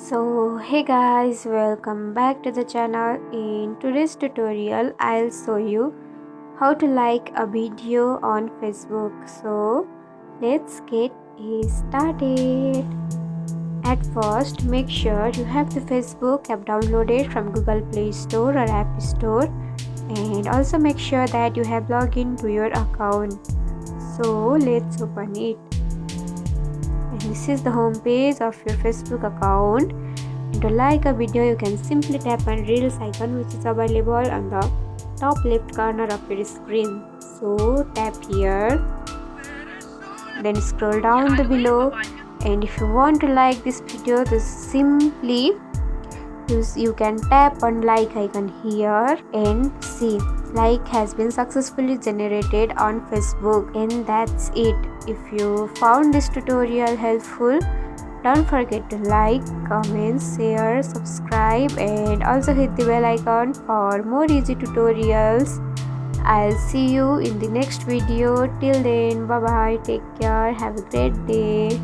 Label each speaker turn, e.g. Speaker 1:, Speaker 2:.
Speaker 1: So hey guys, welcome back to the channel. In today's tutorial I'll show you how to like a video on Facebook. So let's get started. At first, make sure you have the Facebook app downloaded from Google Play Store or App Store, and also make sure that you have logged into your account. So let's open it. And this is the home page of your Facebook account. And to like a video, you can simply tap on Reels icon, which is available on the top left corner of your screen. So tap here, then scroll down the below, and if you want to like this video, just simply you can tap on like icon here and see like has been successfully generated on Facebook. And that's it. If you found this tutorial helpful, don't forget to like, comment, share, subscribe, and also hit the bell icon for more easy tutorials. I'll see you in the next video. Till then, bye bye, take care, have a great day.